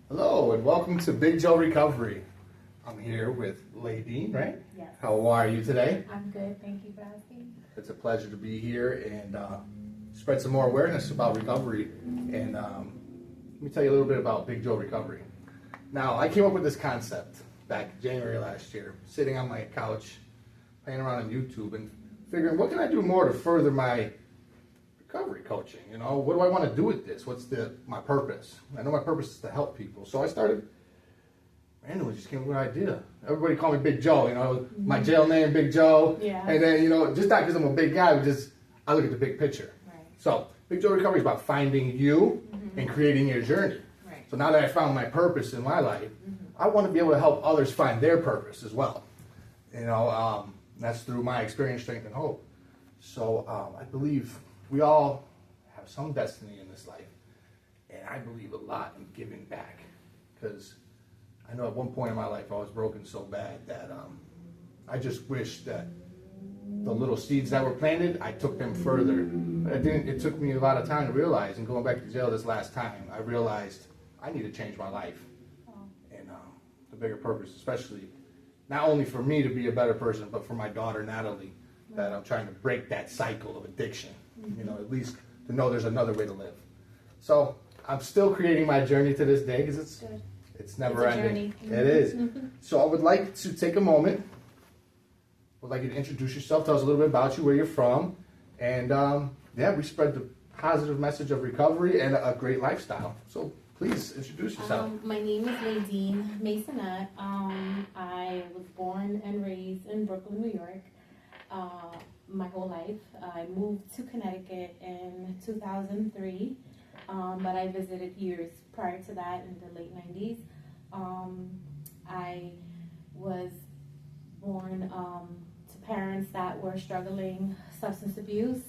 Hello and welcome to Big Joe Recovery. I'm here with Ladine, right? Yes. How are you today? I'm good. Thank you for asking. It's a pleasure to be here and spread some more awareness about recovery. And let me tell you a little bit about Big Joe Recovery. Now, I came up with this concept back January last year, sitting on my couch, playing around on YouTube and figuring, what can I do more to further my recovery coaching? You know, what do I want to do with this? What's my purpose? I know my purpose is to help people. So I started, randomly just came up with an idea. Everybody called me Big Joe, you know, my jail name, Big Joe. Yeah. And then, you know, just not because I'm a big guy, but just I look at the big picture. Right. So Big Joe Recovery is about finding you and creating your journey. Right. So now that I found my purpose in my life, I want to be able to help others find their purpose as well. You know, that's through my experience, strength, and hope. So I believe we all have some destiny in this life, and I believe a lot in giving back, because I know at one point in my life I was broken so bad that I just wish that the little seeds that were planted, I took them further. But it took me a lot of time to realize, and going back to jail this last time, I realized I need to change my life. And the bigger purpose, especially not only for me to be a better person, but for my daughter Natalie, that I'm trying to break that cycle of addiction. You know, at least to know there's another way to live. So I'm still creating my journey to this day, because it's never ending. It is. So I would like to take a moment. Would like you to introduce yourself, tell us a little bit about you, where you're from, and we spread the positive message of recovery and a great lifestyle. So please introduce yourself. My name is Ladine Masonette. I was born and raised in Brooklyn, New York. My whole life. I moved to Connecticut in 2003, but I visited years prior to that in the late 90s. I was born to parents that were struggling substance abuse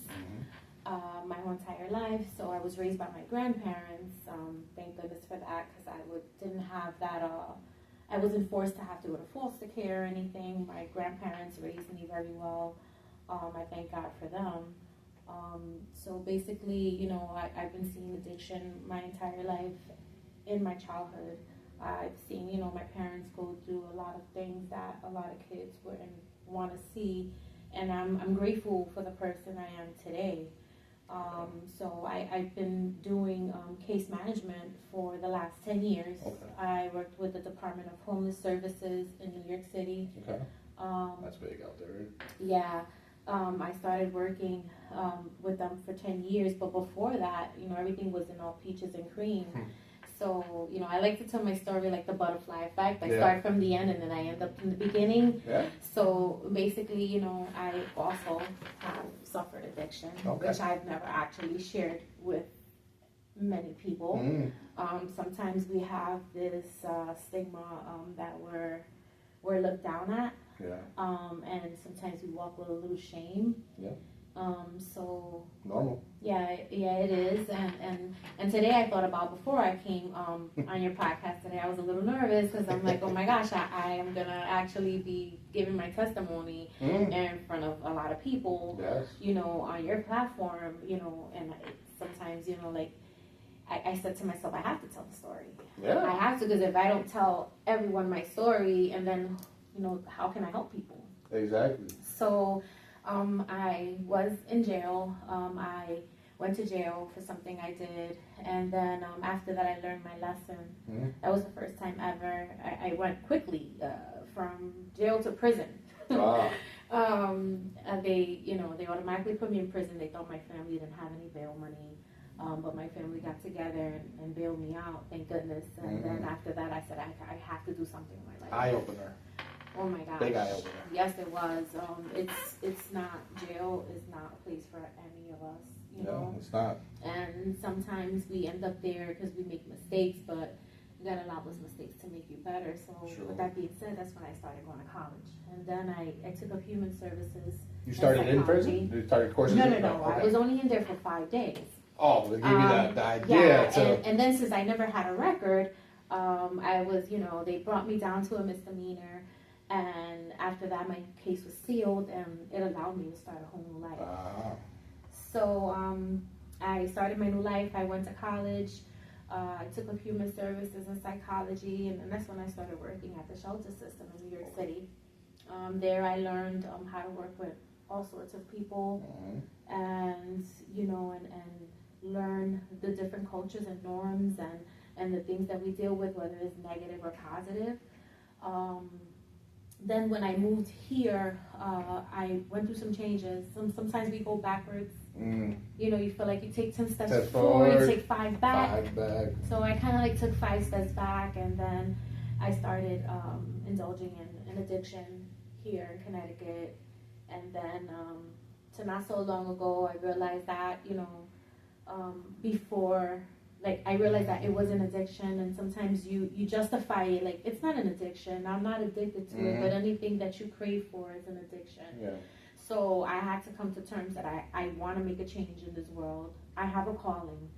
my whole entire life, so I was raised by my grandparents. Thank goodness for that, because didn't have that. I wasn't forced to have to go to foster care or anything. My grandparents raised me very well. I thank God for them. So basically, you know, I've been seeing addiction my entire life. In my childhood, I've seen, you know, my parents go through a lot of things that a lot of kids wouldn't want to see, and I'm grateful for the person I am today. So I've been doing case management for the last 10 years. Okay. I worked with the Department of Homeless Services in New York City. Okay. That's big out there. Yeah. I started working with them for 10 years, but before that, you know, everything was in all peaches and cream. So, you know, I like to tell my story like the butterfly effect. I start from the end and then I end up in the beginning. Yeah. So basically, you know, I also have suffered addiction, which I've never actually shared with many people. Sometimes we have this stigma that we're looked down at. Yeah. And sometimes we walk with a little shame. Yeah. So normal. Yeah, it is. And today I thought about, before I came on your podcast today, I was a little nervous, because I'm like, oh my gosh, I am gonna actually be giving my testimony in front of a lot of people. Yes. You know, on your platform. You know, and sometimes, you know, like I said to myself, I have to tell the story. Yeah. I have to, because if I don't tell everyone my story, and then, you know, how can I help people? Exactly. So I was in jail. I went to jail for something I did, and then after that I learned my lesson. That was the first time ever. I went quickly from jail to prison. Wow. They automatically put me in prison. They thought my family didn't have any bail money. But my family got together and bailed me out, thank goodness. And then after that, I said, I have to do something in my life. Eye opener. Oh my gosh. Big eye opener. Yes, it was. It's not, jail is not a place for any of us, you know? It's not. And sometimes we end up there because we make mistakes, but you gotta allow those mistakes to make you better. So with that being said, that's when I started going to college. And then I took up human services. You started in prison? You started courses? No. Okay. I was only in there for 5 days. Oh, they gave you the idea. Yeah, and then since I never had a record, I was, you know, they brought me down to a misdemeanor. And after that, my case was sealed, and it allowed me to start a whole new life. So I started my new life. I went to college. I took up human services and psychology, and that's when I started working at the shelter system in New York City. There I learned how to work with all sorts of people, and and learn the different cultures and norms and the things that we deal with, whether it's negative or positive. Then when I moved here, I went through some changes. Sometimes we go backwards. You feel like you take 10 steps forward, you take 5 back. So I kind of like took 5 steps back, and then I started indulging in addiction here in Connecticut. And then to not so long ago, I realized that, before, like, I realized that it was an addiction, and sometimes you justify it, like, it's not an addiction, I'm not addicted to it, but anything that you crave for is an addiction. Yeah. So I had to come to terms that I want to make a change in this world. I have a calling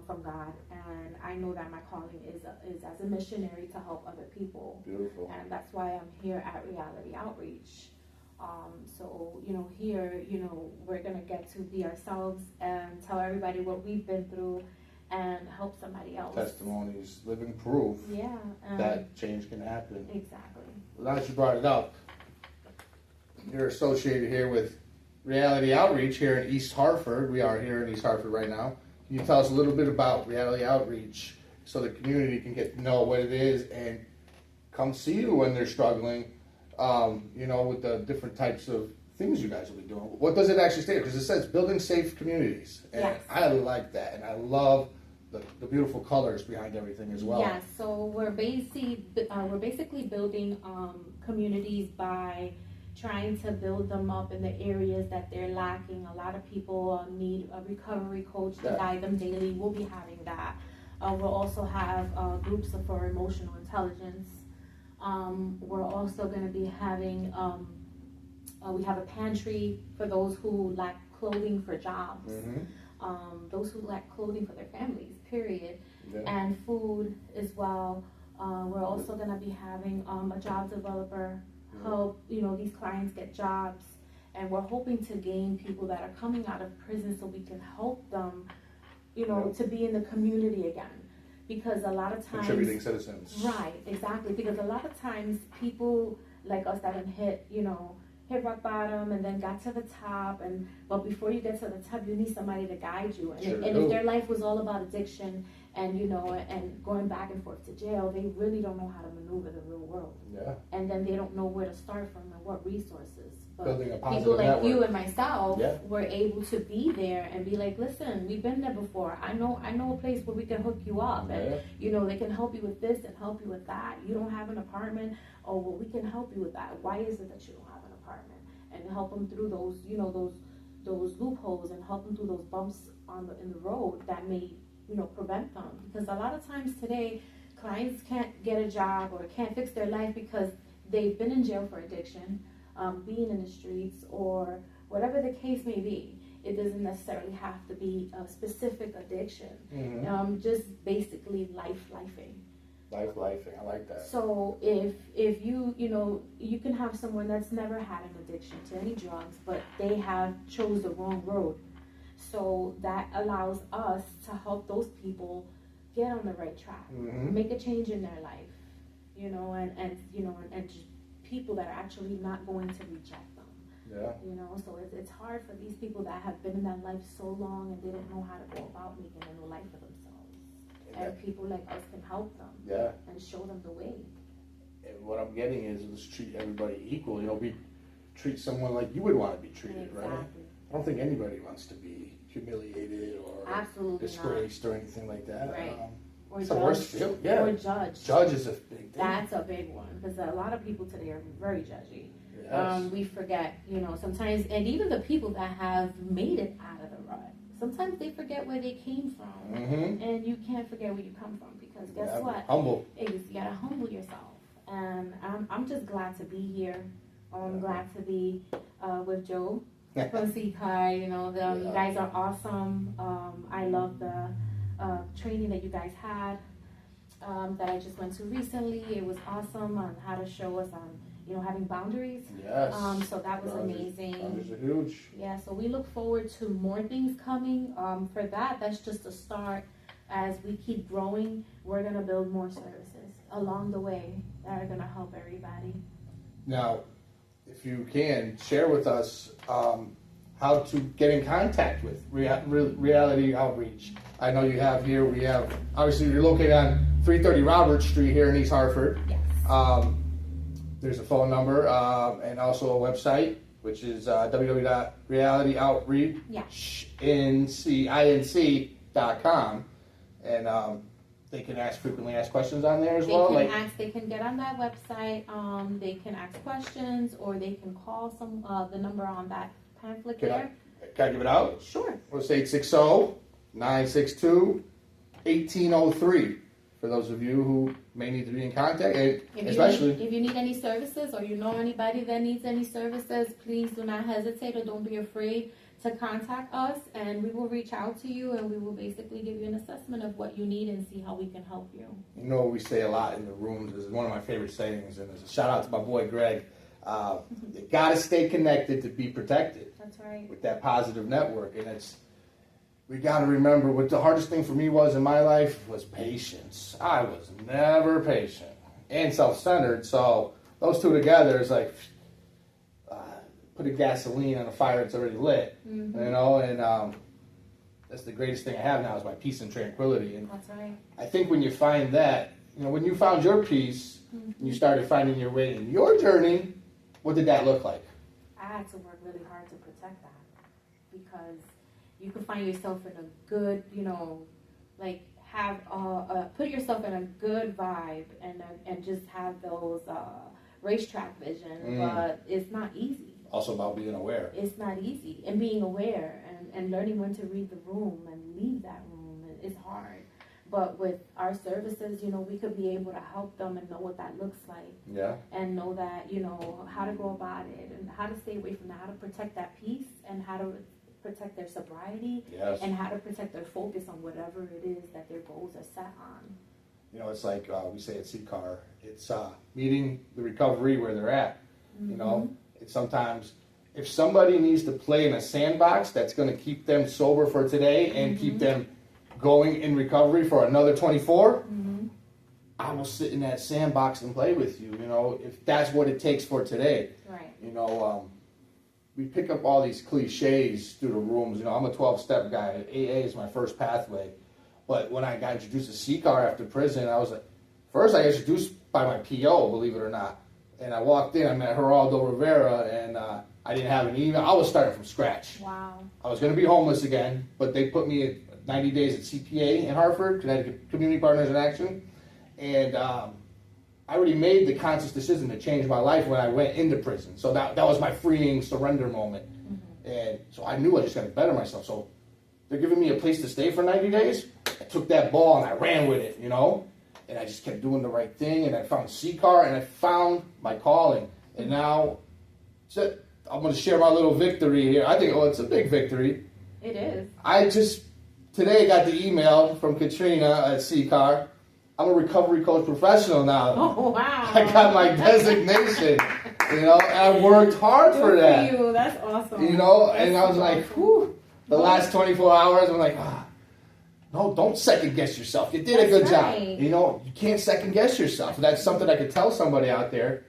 from God, and I know that my calling is as a missionary to help other people. Beautiful. And that's why I'm here at Reality Outreach. So, here, we're going to get to be ourselves and tell everybody what we've been through and help somebody else. Testimonies, living proof that change can happen. Exactly. Well, now that you brought it up, you're associated here with Reality Outreach here in East Hartford. We are here in East Hartford right now. Can you tell us a little bit about Reality Outreach so the community can get to know what it is and come see you when they're struggling, with the different types of things you guys will be doing? What does it actually stand for? Because it says building safe communities. And yes. I like that. And I love the beautiful colors behind everything as well. Yeah, so we're basically building communities by trying to build them up in the areas that they're lacking. A lot of people need a recovery coach to guide them daily. We'll be having that. We'll also have groups for emotional intelligence. We're also going to be having, we have a pantry for those who lack clothing for jobs. Those who lack clothing for their families, period. And food as well. We're also going to be having a job developer help these clients get jobs, and we're hoping to gain people that are coming out of prison so we can help them to be in the community again, because a lot of times contributing citizens, right, exactly, because a lot of times people like us that have hit rock bottom and then got to the top, but before you get to the top you need somebody to guide you, and if their life was all about addiction and and going back and forth to jail, they really don't know how to maneuver the real world. And then they don't know where to start from and what resources. But building a positive people like network. you and myself were able to be there and be like, listen, we've been there before. I know a place where we can hook you up, and they can help you with this and help you with that. You don't have an apartment, oh well, we can help you with that. Why is it that you don't have an apartment? And help them through those those loopholes, and help them through those bumps in the road that may prevent them. Because a lot of times today, clients can't get a job or can't fix their life because they've been in jail for addiction, being in the streets, or whatever the case may be. It doesn't necessarily have to be a specific addiction. Just basically lifing. Lifing, I like that. So if you can have someone that's never had an addiction to any drugs, but they have chose the wrong road. So that allows us to help those people get on the right track, make a change in their life, and just people that are actually not going to reject them. So it's hard for these people that have been in that life so long and they don't know how to go about making a new life for themselves. And people like us can help them and show them the way. And what I'm getting is, let's treat everybody equal. We treat someone like you would want to be treated, right? I don't think anybody wants to be humiliated or disgraced or anything like that. Right. Or judged. Or judged. Judge is a big thing. That's a big one, because a lot of people today are very judgy. Yes. We forget, sometimes, and even the people that have made it out of the rut, sometimes they forget where they came from. And you can't forget where you come from, because guess what? Humble. You gotta humble yourself. And I'm just glad to be here. I'm glad to be with Joe from C-Car. You guys are awesome. I love the training that you guys had that I just went to recently. It was awesome on how to show us on having boundaries. Yes. So that was amazing. Boundaries are huge. Yeah, so we look forward to more things coming. For that's just a start. as we keep growing, we're going to build more services along the way that are going to help everybody. Now, if you can, share with us how to get in contact with Reality Outreach. I know you have here, obviously you're located on 330 Robert Street here in East Hartford. Yes. There's a phone number and also a website, which is www.realityoutreach.com. And they can frequently ask questions on there as well. They can get on that website. They can ask questions, or they can call the number on that pamphlet there. Can I give it out? Sure. Well, it's 860-962-1803 for those of you who may need to be in contact. If you need any services, or you know anybody that needs any services, please do not hesitate, or don't be afraid to contact us, and we will reach out to you, and we will basically give you an assessment of what you need and see how we can help you. You know what we say a lot in the rooms is one of my favorite sayings, and it's a shout out to my boy Greg. You gotta stay connected to be protected. That's right. With that positive network, and we gotta remember what the hardest thing for me was in my life was patience. I was never patient and self-centered, so those two together is like putting gasoline on a fire that's already lit, you know, and that's the greatest thing I have now is my peace and tranquility. And that's right. I think when you find that, you know, when you found your peace and you started finding your way in your journey, what did that look like? I had to work really hard to protect that, because you can find yourself in a good, you know, like have put yourself in a good vibe and just have those racetrack vision, but it's not easy. Also about being aware. It's not easy, and being aware and learning when to read the room and leave that room is hard. But with our services, you know, we could be able to help them and know what that looks like. Yeah. And know that, you know, how to go about it and how to stay away from that, how to protect that peace and how to protect their sobriety. Yes. And how to protect their focus on whatever it is that their goals are set on. You know, it's like we say at CCAR, it's meeting the recovery where they're at. You know, it's sometimes if somebody needs to play in a sandbox that's going to keep them sober for today and keep them going in recovery for another 24, I will sit in that sandbox and play with you, you know, if that's what it takes for today. Right. You know, we pick up all these cliches through the rooms. You know, I'm a 12-step guy. AA is my first pathway. But when I got introduced to CCAR after prison, I was like, first I got introduced by my PO, believe it or not. And I walked in, I met Geraldo Rivera, and I didn't have an email. I was starting from scratch. Wow. I was going to be homeless again, but they put me at 90 days at CPA in Hartford, Connecticut Community Partners in Action. And I already made the conscious decision to change my life when I went into prison. So that was my freeing surrender moment. And so I knew I just got to better myself. So they're giving me a place to stay for 90 days. I took that ball and I ran with it, you know. And I just kept doing the right thing. And I found CCAR and I found my calling. And now I'm going to share my little victory here. I think, it's a big victory. It is. I just today got the email from Katrina at CCAR. I'm a recovery coach professional now. Oh, wow. I got my designation, you know, and I worked hard for that. Good for you. That's awesome. You know, and I was like, whew, the last 24 hours, I'm like, no, don't second guess yourself. You did a good job. You know, you can't second guess yourself. That's something I could tell somebody out there.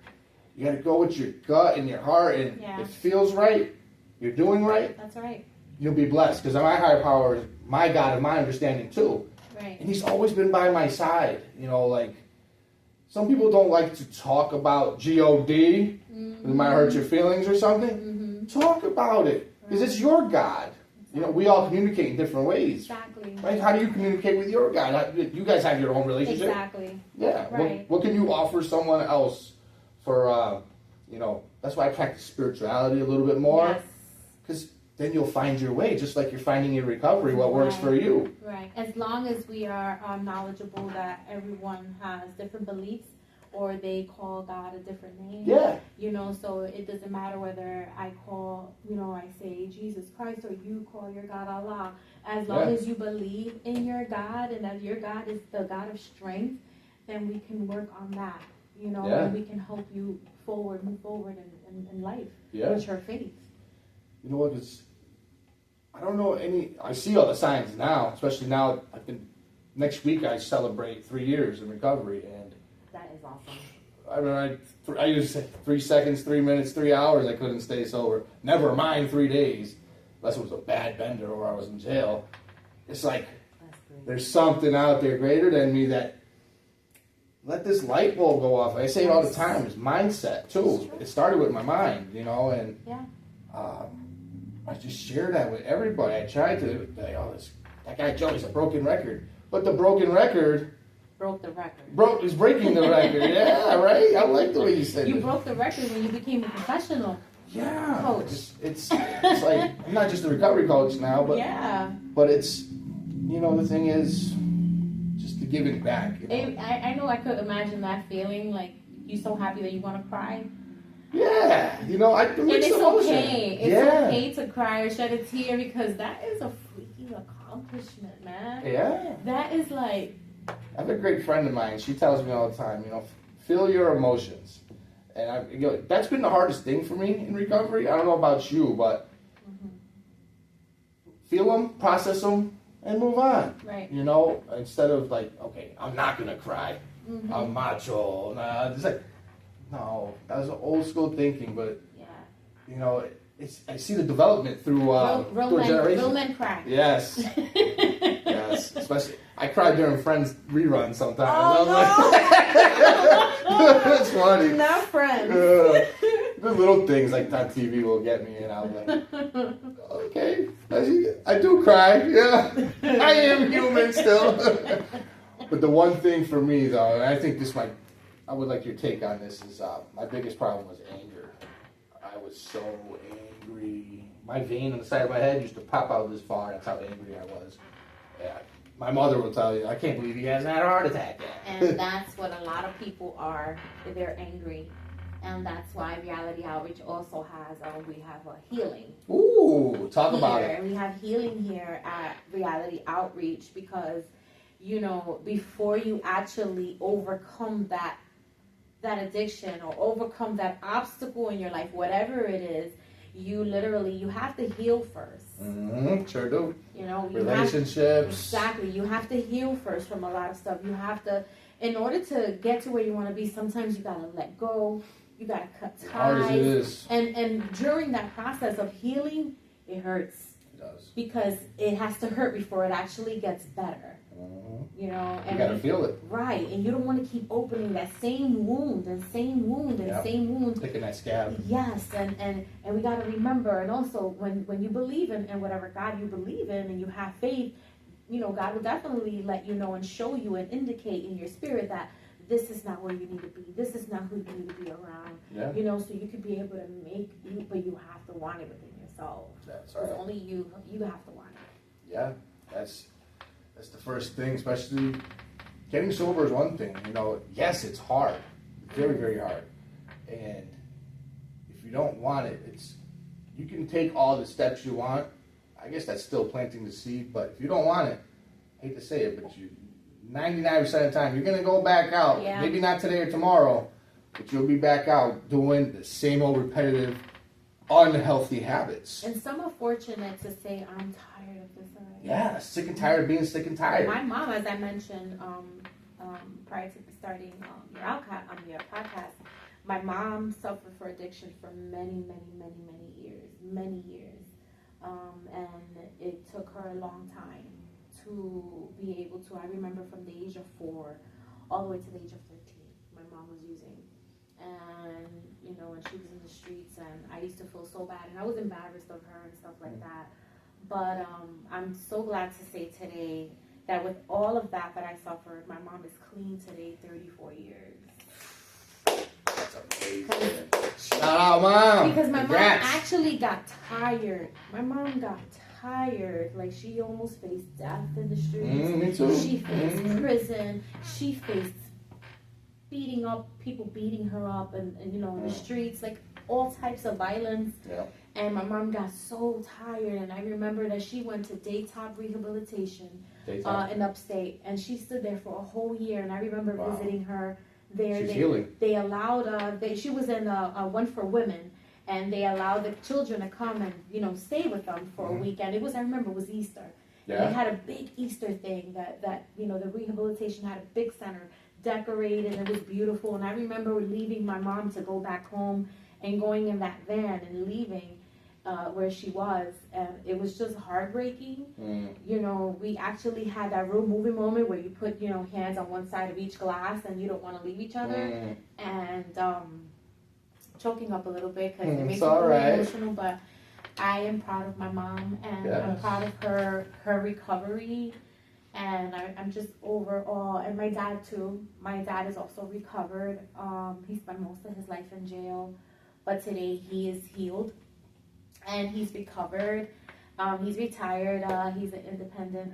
You got to go with your gut and your heart, and if it feels right, you're doing right. That's right. You'll be blessed, because my higher power is my God and my understanding too. Right. And he's always been by my side. You know, like, some people don't like to talk about G-O-D. It might hurt your feelings or something. Talk about it, because it's your God. You know, we all communicate in different ways. Exactly. Right? How do you communicate with your God? You guys have your own relationship. Exactly. Yeah. Right. What can you offer someone else for, you know, that's why I practice spirituality a little bit more. Yes. Because then you'll find your way, just like you're finding your recovery, what works for you. Right. As long as we are knowledgeable that everyone has different beliefs, or they call God a different name. Yeah. You know, so it doesn't matter whether I call, you know, I say Jesus Christ or you call your God Allah. As long as you believe in your God and that your God is the God of strength, then we can work on that, you know, and we can help you move forward in life with your faith. You know what, I don't know I see all the signs now, especially now I've been next week I celebrate 3 years in recovery, and That is awesome. I mean, I used to say 3 seconds, 3 minutes, 3 hours. I couldn't stay sober. Never mind 3 days, unless it was a bad bender or I was in jail. It's like That's great. there's something out there greater than me that let this light bulb go off. I say it all the time. It's mindset too. It started with my mind, you know, and Yeah. I just share that with everybody. I tried to, that guy Joey's a broken record, but the broken record Broke the record. is breaking the record. Yeah, right. I like the way you said You it. broke the record when you became a professional. Yeah, Coach. It's like I'm not just a recovery coach now, but Yeah. but it's, you know, the thing is just the giving back. You know? I know I could imagine that feeling, like you so happy that you want to cry. Yeah, you know, I can And mix it's emotion. okay. It's Yeah. okay to cry or shed a tear because that is a freaking accomplishment, man. Yeah, That is like, I have a great friend of mine. She tells me all the time, you know, feel your emotions, and that's been the hardest thing for me in recovery. I don't know about you, but feel them, process them, and move on. right. You know, instead of like, okay, I'm not gonna cry. Mm-hmm. I'm macho. Nah, it's like, no, that was old school thinking. But Yeah. you know, I see the development through through a generation. Real men cry. Yes, yes. Especially, I cried during Friends reruns sometimes. Oh, I was like, it's funny. Not friends. The little things like on TV will get me, and I'm like, okay, I do cry. Yeah, I am human still. But the one thing for me, though, and I think I would like your take on this, is my biggest problem was anger. I was so angry. My vein on the side of my head used to pop out this far. That's how angry I was. Yeah. My mother will tell you, I can't believe he hasn't had a heart attack yet. And that's what a lot of people are. They're angry. And that's why Reality Outreach also has, we have a healing. Ooh, talk about it. We have healing here at Reality Outreach because, you know, before you actually overcome that addiction or overcome that obstacle in your life, whatever it is, you have to heal first. Mm-hmm, sure do. You know, relationships. Exactly. You have to heal first from a lot of stuff. You have to, in order to get to where you want to be, sometimes you got to let go. You got to cut ties. Hard as it is. And during that process of healing, it hurts. It does. Because it has to hurt before it actually gets better. Mm-hmm. You know, and You got to feel it. Right, and you don't want to keep opening that same wound and same wound and Yep. same wound. Picking that scab. Yes, and we got to remember, and also when you believe in whatever God you believe in and you have faith, you know, God will definitely let you know and show you and indicate in your spirit that this is not where you need to be. This is not who you need to be around. Yeah. You know, so you could be able to make you, but you have to want it within yourself. That's Because right. only you have to want it. Yeah, that's the first thing, especially getting sober is one thing. You know, yes, it's hard, very, very hard. And if you don't want it, you can take all the steps you want. I guess that's still planting the seed, but if you don't want it, I hate to say it, but 99% of the time, you're going to go back out. Yeah. Maybe not today or tomorrow, but you'll be back out doing the same old repetitive, unhealthy habits. And some are fortunate to say, I'm tired of this already. Yeah, sick and tired of being sick and tired. My mom, as I mentioned prior to starting your podcast, my mom suffered for addiction for many, many, many, many years. And it took her a long time to be able to, I remember from the age of 4 all the way to the age of 13, my mom was using. And, you know, and she was in the streets, and I used to feel so bad, and I was embarrassed of her and stuff like that. But I'm so glad to say today that with all of that I suffered, my mom is clean today, 34 years. That's amazing. Shout out, Mom. Because my Congrats. mom actually got tired. My mom got tired. Like, she almost faced death in the streets. Me too. She faced prison. She faced people beating her up and you know, in the streets, like all types of violence. Yeah. And my mom got so tired, and I remember that she went to daytop rehabilitation in upstate, and she stood there for a whole year. And I remember visiting her there. She's healing. They allowed she was in a one for women, and they allowed the children to come and, you know, stay with them for a weekend. I remember it was Easter. Yeah. And they had a big Easter thing that you know, the rehabilitation had a big center decorated, and it was beautiful. And I remember leaving my mom to go back home and going in that van and leaving where she was, and it was just heartbreaking. You know, we actually had that real movie moment where you put, you know, hands on one side of each glass and you don't want to leave each other. And choking up a little bit because it makes me really emotional, but I am proud of my mom, and I'm proud of her recovery, and I'm just overall, and my dad too. My dad is also recovered. He spent most of his life in jail, but today he is healed and he's recovered. He's retired. He's an independent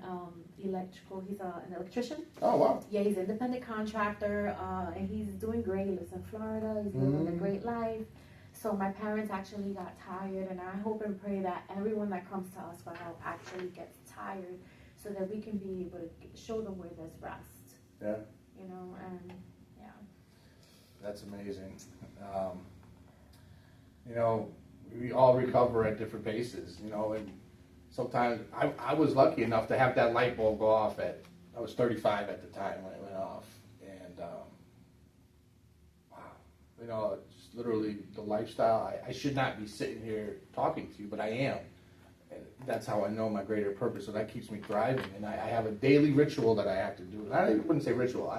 he's an electrician. Oh, wow. Yeah, he's an independent contractor, and he's doing great. He lives in Florida. He's living a great life. So my parents actually got tired, and I hope and pray that everyone that comes to us for help actually gets tired, so that we can be able to show them where there's rest. Yeah. You know, and yeah. That's amazing. You know, we all recover at different paces, you know, and sometimes I was lucky enough to have that light bulb go off I was 35 at the time when it went off. And, wow, you know, it's literally the lifestyle. I should not be sitting here talking to you, but I am. And that's how I know my greater purpose, so that keeps me thriving. And I have a daily ritual that I have to do. And I wouldn't say ritual.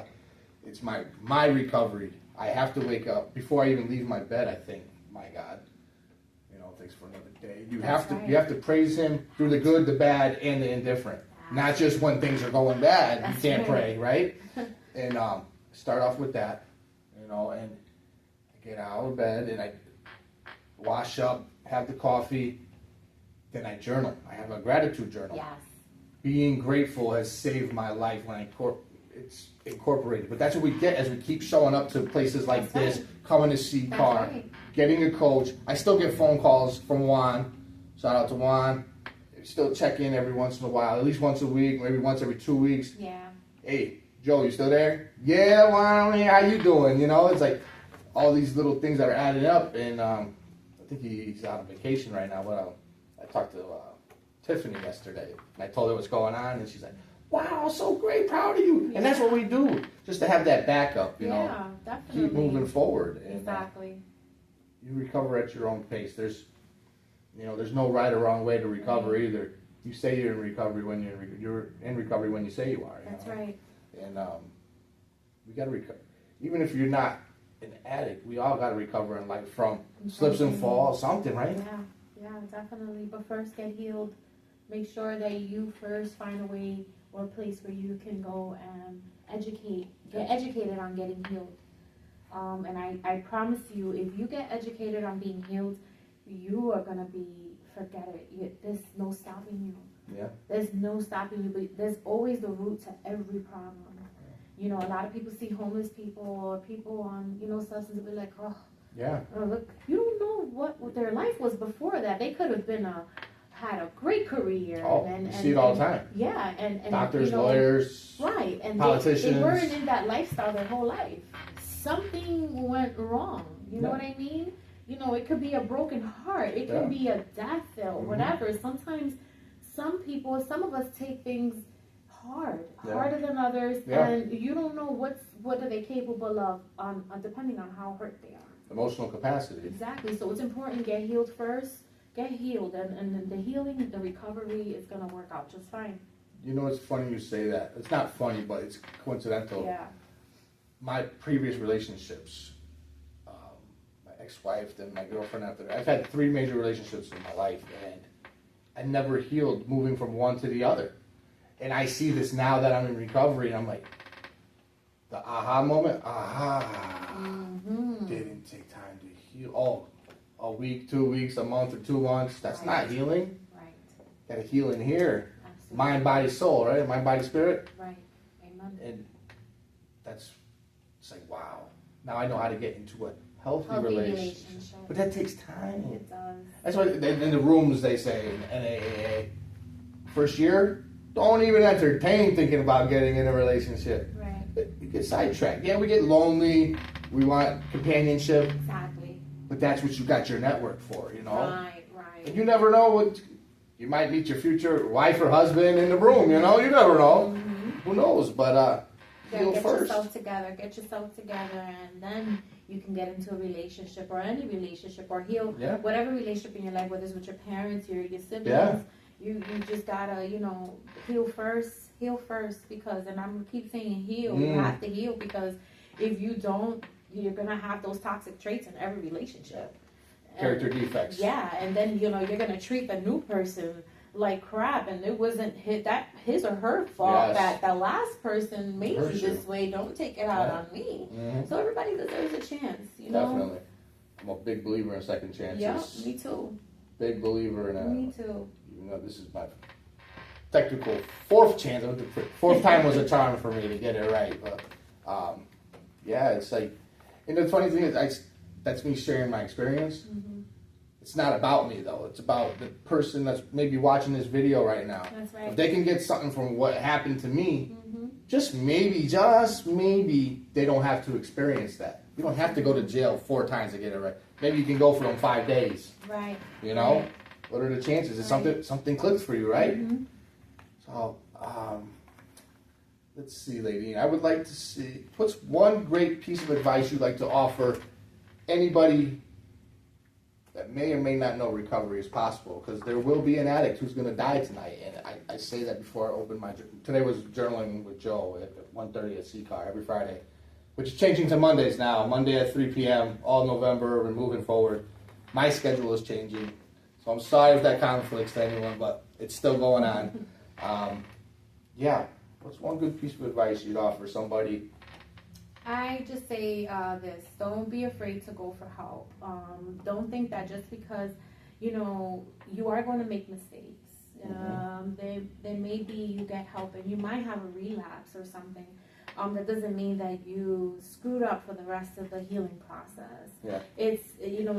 It's my recovery. I have to wake up before I even leave my bed. I think, my God, you know, thanks for another day. You have to praise Him through the good, the bad, and the indifferent. Not just when things are going bad. You can't pray, right? And start off with that, you know. And I get out of bed and I wash up, have the coffee. Then I journal. I have a gratitude journal. Yes. Being grateful has saved my life when it's incorporated. But that's what we get as we keep showing up to places like this, coming to see Car, getting a coach. I still get phone calls from Juan. Shout out to Juan. Still check in every once in a while, at least once a week, maybe once every 2 weeks. Yeah. Hey, Joe, you still there? Yeah, Juan, how you doing? You know, it's like all these little things that are added up. And I think he's out on vacation right now, but I talked to Tiffany yesterday, and I told her what's going on, and she's like, wow, so great, proud of you. And that's what we do, just to have that backup, you know. Definitely. Keep moving forward. And, exactly. You recover at your own pace. There's no right or wrong way to recover either. You say you're in recovery when you're in recovery when you say you are. That's right. And we got to recover. Even if you're not an addict, we all got to recover in life from slips and falls, something, right? Yeah, definitely. But first, get healed. Make sure that you first find a way or a place where you can go and get educated on getting healed. And I promise you, if you get educated on being healed, you are going to forget it. There's no stopping you. Yeah. There's no stopping you, but there's always the root to every problem. You know, a lot of people see homeless people or people on, you know, substance and be like, oh, yeah. Look, you don't know what their life was before that. They could have been had a great career. Oh, and see it all the time. Yeah, and doctors, you know, lawyers, right, and politicians. They weren't in that lifestyle their whole life. Something went wrong. You know what I mean? You know, it could be a broken heart. It could be a death or whatever. Sometimes some of us take things harder than others, and you don't know what are they capable of on depending on how hurt they are. Emotional capacity. Exactly. So it's important to get healed first. Get healed, and then the healing, the recovery is going to work out just fine. You know, it's funny you say that. It's not funny, but it's coincidental. Yeah. My previous relationships, my ex-wife and my girlfriend after that, I've had 3 major relationships in my life, and I never healed moving from one to the other. And I see this now that I'm in recovery, and I'm like, the aha moment, didn't take time to heal. Oh, a week, 2 weeks, a month, or 2 months. That's not healing. Right. Got to heal in here. Absolutely. Mind, body, soul, right? Mind, body, spirit. Right. Amen. And it's like, wow. Now I know how to get into a healthy relationship. But that takes time. It does. That's why in the rooms they say in NAAA, first year, don't even entertain thinking about getting in a relationship. Right. You get sidetracked. Yeah, we get lonely. We want companionship. Exactly. But that's what you got your network for, you know? Right. And you never know what you might meet your future wife or husband in the room, you know? You never know. Who knows? But heal get first. yourself together, and then you can get into a relationship or any relationship or heal whatever relationship in your life, whether it's with your parents, your siblings. Yeah. You just gotta, heal first because, and I'm gonna keep saying heal. You have to heal because if you don't, you're gonna have those toxic traits in every relationship. Character defects. Yeah, and then you're gonna treat the new person like crap, and it wasn't his or her fault that the last person made you this way. Don't take it out on me. So everybody deserves a chance, Definitely. I'm a big believer in second chances. Yeah, me too. Big believer in that. Me too. Even though this is my technical fourth chance. Fourth time was a charm for me to get it right. But it's like, and the funny thing is, that's me sharing my experience. It's not about me though. It's about the person that's maybe watching this video right now. That's right. If they can get something from what happened to me, just maybe they don't have to experience that. You don't have to go to jail 4 times to get it right. Maybe you can go for them 5 days. Right. Right. What are the chances? It's something clicks for you, right? So, let's see, Ladine. I would like to see, what's one great piece of advice you'd like to offer anybody that may or may not know recovery is possible? Because there will be an addict who's going to die tonight. And I say that before I open today was journaling with Joe at 1:30 at CCAR every Friday, which is changing to Mondays now. Monday at 3 p.m., all November, we're moving forward. My schedule is changing. So I'm sorry if that conflicts to anyone, but it's still going on. What's one good piece of advice you'd offer somebody? I just say this: don't be afraid to go for help. Don't think that just because you are going to make mistakes. There may be you get help and you might have a relapse or something. That doesn't mean that you screwed up for the rest of the healing process. Yeah. It's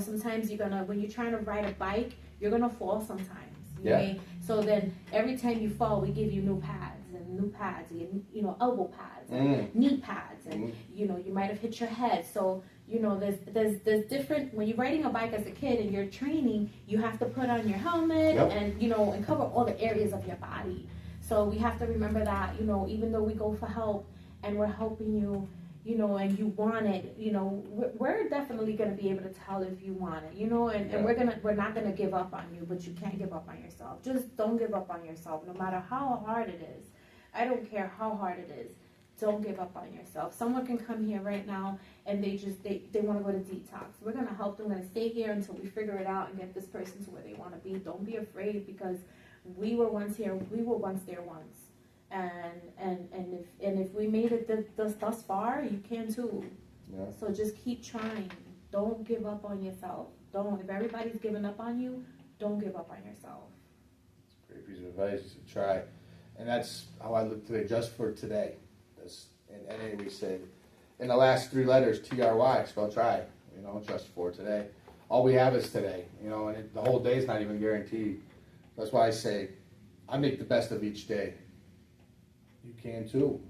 sometimes when you're trying to ride a bike, you're gonna fall sometimes. Okay? So then every time you fall, we give you new pads, elbow pads, and knee pads, and you might have hit your head. So there's different. When you're riding a bike as a kid and you're training, you have to put on your helmet and cover all the areas of your body. So we have to remember that even though we go for help and we're helping you, and you want it, we're definitely going to be able to tell if you want it, and we're not going to give up on you, but you can't give up on yourself. Just don't give up on yourself, no matter how hard it is. I don't care how hard it is. Don't give up on yourself. Someone can come here right now and they want to go to detox. We're going to help them. We're going to stay here until we figure it out and get this person to where they want to be. Don't be afraid, because we were once here. We were once there once. And if we made it thus far, you can too. Yeah. So just keep trying. Don't give up on yourself. Don't. If everybody's giving up on you, don't give up on yourself. It's a great piece of advice to try. And that's how I look today, just for today. And we said, in the last 3 letters, TRY, spell try, just for today. All we have is today, and the whole day is not even guaranteed. That's why I say, I make the best of each day. You can too.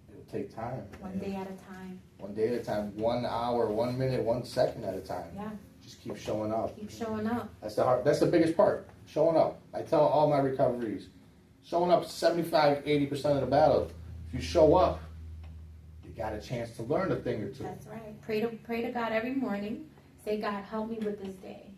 It'll take time. One day at a time. 1 day at a time, 1 hour, 1 minute, 1 second at a time. Yeah. Just keep showing up. Keep showing up. That's the biggest part. Showing up. I tell all my recoveries, showing up 75, 80% of the battle. If you show up, you got a chance to learn a thing or two. That's right. Pray to God every morning. Say, God, help me with this day.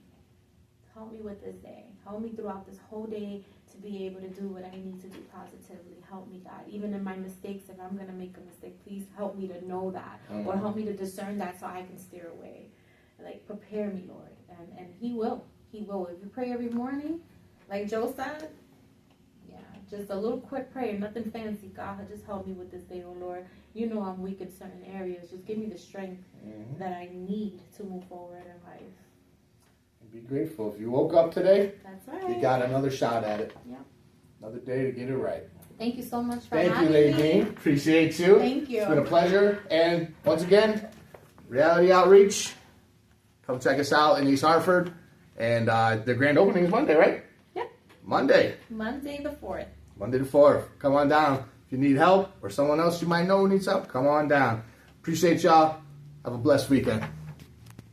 Help me with this day. Help me throughout this whole day to be able to do what I need to do positively. Help me, God. Even in my mistakes, if I'm going to make a mistake, please help me to know that. Or help me to discern that so I can steer away. Like, prepare me, Lord. And He will. He will. If you pray every morning, like Joe said, just a little quick prayer, nothing fancy. God, just help me with this day, oh Lord. I'm weak in certain areas. Just give me the strength that I need to move forward in life. And be grateful. If you woke up today, that's right. You got another shot at it. Yep. Another day to get it right. Thank you so much for having me. Thank you, Ladine. Appreciate you. Thank you. It's been a pleasure. And once again, Reality Outreach. Come check us out in East Hartford. And the grand opening is Monday, right? Yep. Monday the 4th. Monday the 4th. Come on down. If you need help or someone else you might know who needs help, come on down. Appreciate y'all. Have a blessed weekend.